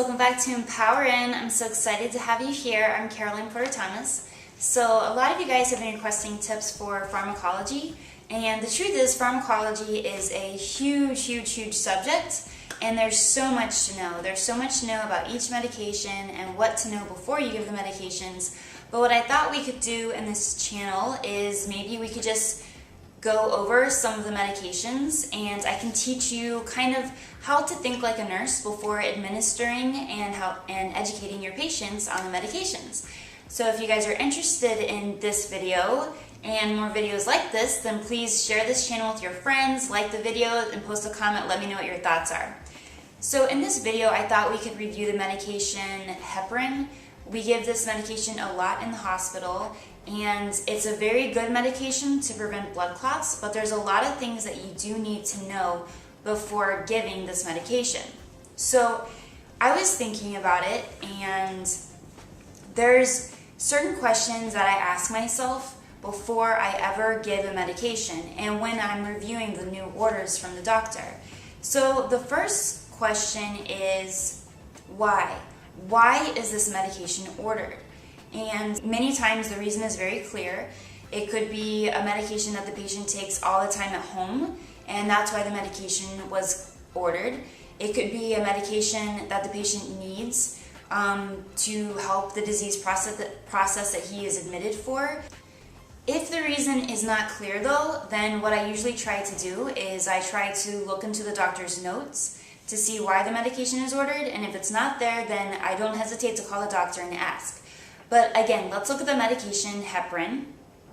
welcome back to Heparin. I'm so excited to have you here. I'm Caroline Porter-Thomas. So a lot of you guys have been requesting tips for pharmacology, and the truth is pharmacology is a huge subject, and there's so much to know. There's so much to know about each medication and what to know before you give the medications. But what I thought we could do in this channel is maybe we could just go over some of the medications, and I can teach you kind of how to think like a nurse before administering and educating your patients on the medications. So if you guys are interested in this video and more videos like this, then please share this channel with your friends, like the video, and post a comment. Let me know what your thoughts are. So in this video, I thought we could review the medication Heparin. We give this medication a lot in the hospital, and it's a very good medication to prevent blood clots, but there's a lot of things that you do need to know before giving this medication. So I was thinking about it, and there's certain questions that I ask myself before I ever give a medication and when I'm reviewing the new orders from the doctor. So the first question is why? Why is this medication ordered? And many times the reason is very clear. It could be a medication that the patient takes all the time at home, and that's why the medication was ordered. It could be a medication that the patient needs to help the disease process that he is admitted for. If the reason is not clear though, then what I usually try to do is I try to look into the doctor's notes to see why the medication is ordered, and if it's not there, then I don't hesitate to call the doctor and ask. But again, let's look at the medication Heparin.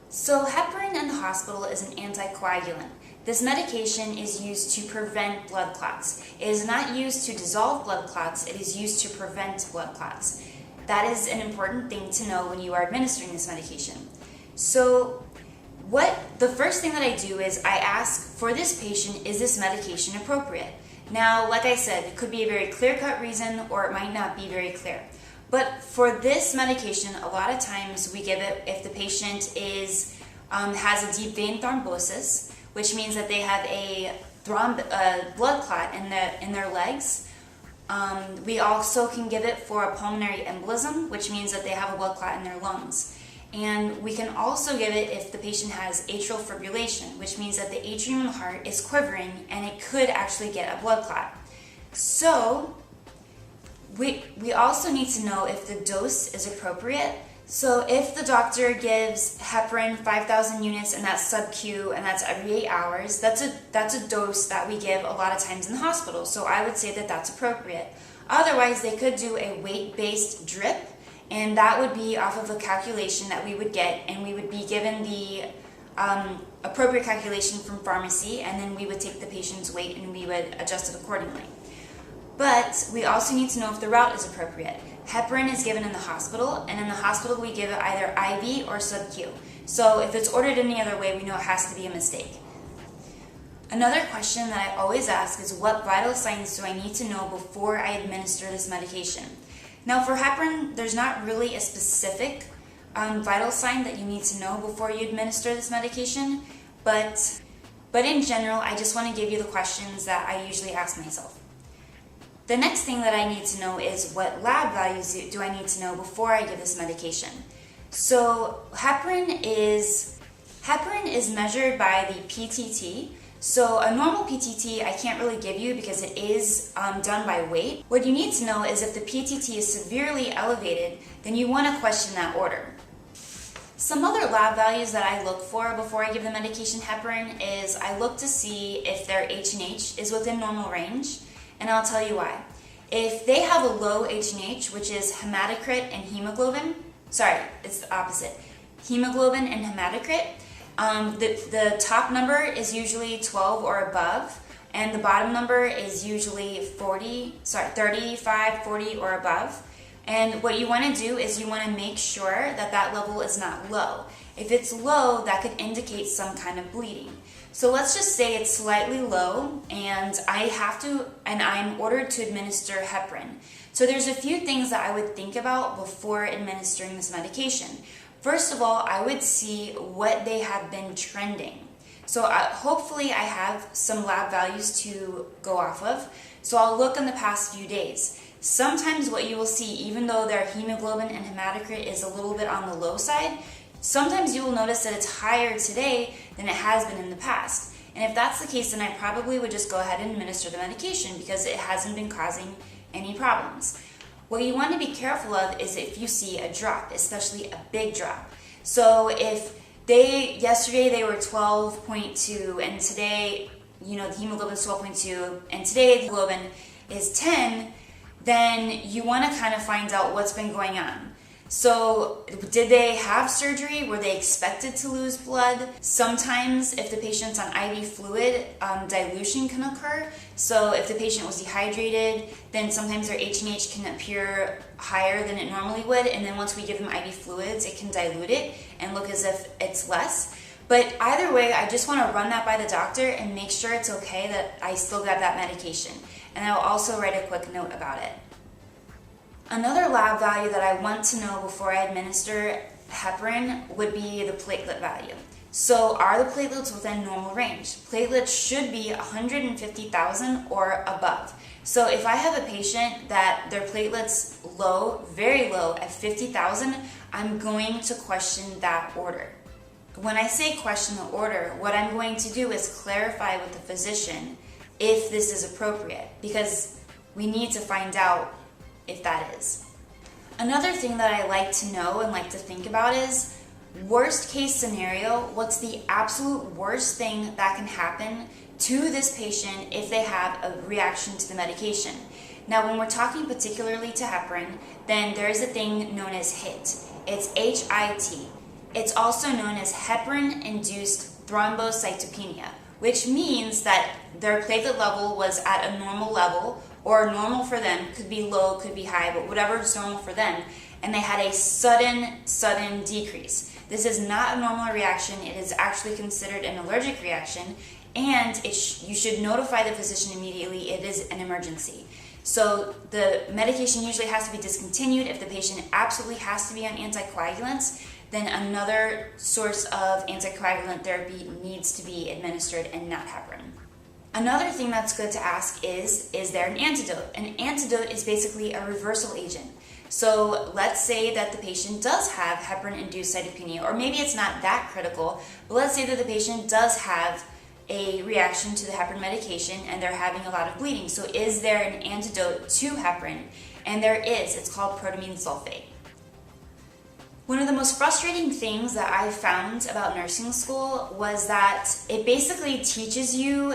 So Heparin in the hospital is an anticoagulant. This medication is used to prevent blood clots. It is not used to dissolve blood clots, it is used to prevent blood clots. That is an important thing to know when you are administering this medication. So the first thing that I do is I ask for this patient, is this medication appropriate? Now, like I said, it could be a very clear-cut reason, or it might not be very clear. But for this medication, a lot of times we give it if the patient has a deep vein thrombosis, which means that they have a blood clot in their legs. We also can give it for a pulmonary embolism, which means that they have a blood clot in their lungs. And we can also give it if the patient has atrial fibrillation, which means that the atrium in the heart is quivering and it could actually get a blood clot. So we also need to know if the dose is appropriate. So if the doctor gives Heparin 5,000 units and that's sub-Q and that's every 8 hours, that's a dose that we give a lot of times in the hospital. So I would say that that's appropriate. Otherwise, they could do a weight-based drip, and that would be off of a calculation that we would get, and we would be given the appropriate calculation from pharmacy, and then we would take the patient's weight and we would adjust it accordingly. But we also need to know if the route is appropriate. Heparin is given in the hospital, and in the hospital we give it either IV or sub-Q. So if it's ordered any other way, we know it has to be a mistake. Another question that I always ask is, what vital signs do I need to know before I administer this medication? Now for Heparin, there's not really a specific vital sign that you need to know before you administer this medication, but in general, I just want to give you the questions that I usually ask myself. The next thing that I need to know is what lab values do I need to know before I give this medication. So Heparin is measured by the PTT. So a normal PTT I can't really give you because it is done by weight. What you need to know is if the PTT is severely elevated, then you want to question that order. Some other lab values that I look for before I give the medication Heparin is I look to see if their H&H is within normal range, and I'll tell you why. If they have a low H&H, which is hematocrit and hemoglobin, sorry, it's the opposite, hemoglobin and hematocrit, the top number is usually 12 or above, and the bottom number is usually 35, 40 or above. And what you want to do is you want to make sure that that level is not low. If it's low, that could indicate some kind of bleeding. So let's just say it's slightly low, and I'm ordered to administer Heparin. So there's a few things that I would think about before administering this medication. First of all, I would see what they have been trending. So hopefully I have some lab values to go off of. So I'll look in the past few days. sometimes what you will see, even though their hemoglobin and hematocrit is a little bit on the low side, sometimes you will notice that it's higher today than it has been in the past. And if that's the case, then I probably would just go ahead and administer the medication because it hasn't been causing any problems. What you want to be careful of is if you see a drop, especially a big drop. So if yesterday they were 12.2 and today, the hemoglobin is 12.2 and today the hemoglobin is 10, then you want to kind of find out what's been going on. So did they have surgery? Were they expected to lose blood? Sometimes if the patient's on IV fluid, dilution can occur. So if the patient was dehydrated, then sometimes their H&H can appear higher than it normally would. And then once we give them IV fluids, it can dilute it and look as if it's less. But either way, I just want to run that by the doctor and make sure it's okay that I still got that medication. And I'll also write a quick note about it. Another lab value that I want to know before I administer heparin would be the platelet value. So are the platelets within normal range? Platelets should be 150,000 or above. So if I have a patient that their platelets low, very low at 50,000, I'm going to question that order. When I say question the order, what I'm going to do is clarify with the physician if this is appropriate, because we need to find out if that is. Another thing that I like to know and like to think about is worst case scenario, what's the absolute worst thing that can happen to this patient if they have a reaction to the medication. Now when we're talking particularly to heparin, then there is a thing known as HIT. It's HIT. It's also known as heparin-induced thrombocytopenia, which means that their platelet level was at a normal level, or normal for them, could be low, could be high, but whatever is normal for them, and they had a sudden decrease. This is not a normal reaction. It is actually considered an allergic reaction, and you should notify the physician immediately. It is an emergency. So the medication usually has to be discontinued. If the patient absolutely has to be on anticoagulants, then another source of anticoagulant therapy needs to be administered and not heparin. Another thing that's good to ask is there an antidote? An antidote is basically a reversal agent. So let's say that the patient does have heparin-induced cytopenia, or maybe it's not that critical, but let's say that the patient does have a reaction to the heparin medication and they're having a lot of bleeding. So is there an antidote to heparin? And there is. It's called protamine sulfate. One of the most frustrating things that I found about nursing school was that it basically teaches you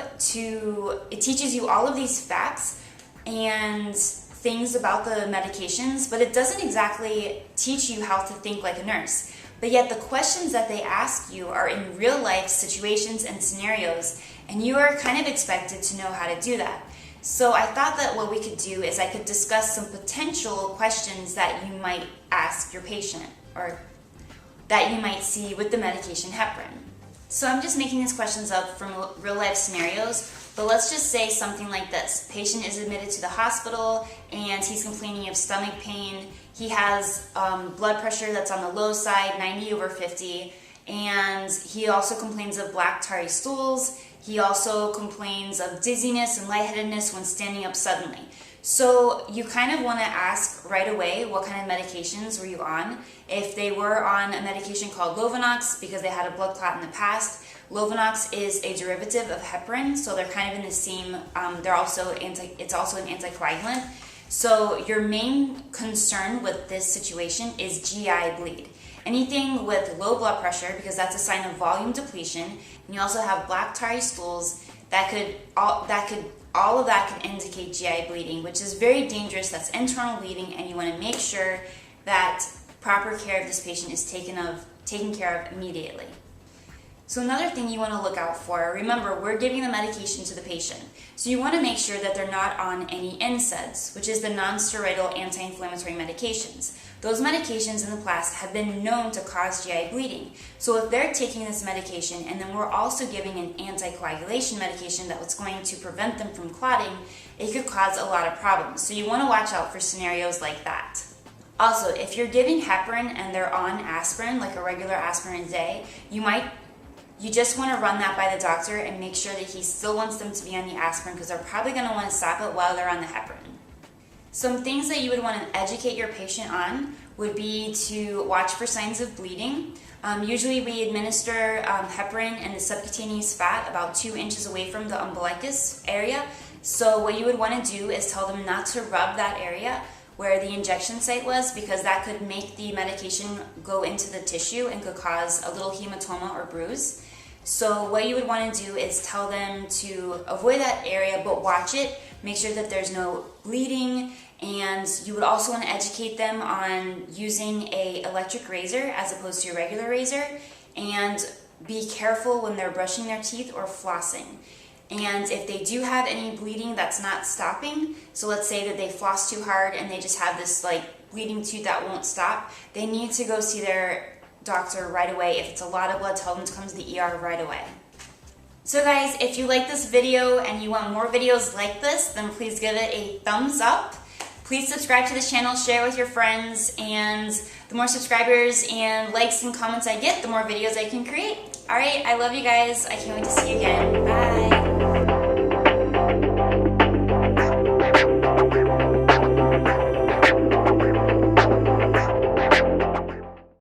all of these facts and things about the medications, but it doesn't exactly teach you how to think like a nurse. But yet the questions that they ask you are in real life situations and scenarios, and you are kind of expected to know how to do that. So I thought that what we could do is I could discuss some potential questions that you might ask your patient, or that you might see with the medication heparin. So I'm just making these questions up from real life scenarios, but let's just say something like this. Patient is admitted to the hospital and he's complaining of stomach pain. He has blood pressure that's on the low side, 90/50, and he also complains of black tarry stools. He also complains of dizziness and lightheadedness when standing up suddenly. So you kind of want to ask right away what kind of medications were you on. If they were on a medication called Lovenox because they had a blood clot in the past, Lovenox is a derivative of heparin, so they're kind of in the same, it's also an anticoagulant. So your main concern with this situation is GI bleed. Anything with low blood pressure, because that's a sign of volume depletion, and you also have black tarry stools, all of that can indicate GI bleeding, which is very dangerous. That's internal bleeding, and you want to make sure that proper care of this patient is taken care of immediately. So another thing you want to look out for, remember, we're giving the medication to the patient. So you want to make sure that they're not on any NSAIDs, which is the non-steroidal anti-inflammatory medications. Those medications in the past have been known to cause GI bleeding. So if they're taking this medication and then we're also giving an anticoagulation medication that was going to prevent them from clotting, it could cause a lot of problems. So you want to watch out for scenarios like that. Also, if you're giving heparin and they're on aspirin, like a regular aspirin a day, you just want to run that by the doctor and make sure that he still wants them to be on the aspirin, because they're probably going to want to stop it while they're on the heparin. Some things that you would want to educate your patient on would be to watch for signs of bleeding. Usually we administer heparin and the subcutaneous fat about 2 inches away from the umbilicus area. So what you would want to do is tell them not to rub that area where the injection site was, because that could make the medication go into the tissue and could cause a little hematoma or bruise. So what you would want to do is tell them to avoid that area, but watch it, make sure that there's no bleeding, and you would also want to educate them on using an electric razor as opposed to a regular razor, and be careful when they're brushing their teeth or flossing. And if they do have any bleeding that's not stopping, so let's say that they floss too hard and they just have this like bleeding tooth that won't stop, they need to go see their doctor right away. If it's a lot of blood, tell them to come to the ER right away. So guys, if you like this video and you want more videos like this, then please give it a thumbs up. Please subscribe to this channel, share with your friends, and the more subscribers and likes and comments I get, the more videos I can create. Alright, I love you guys. I can't wait to see you again. Bye.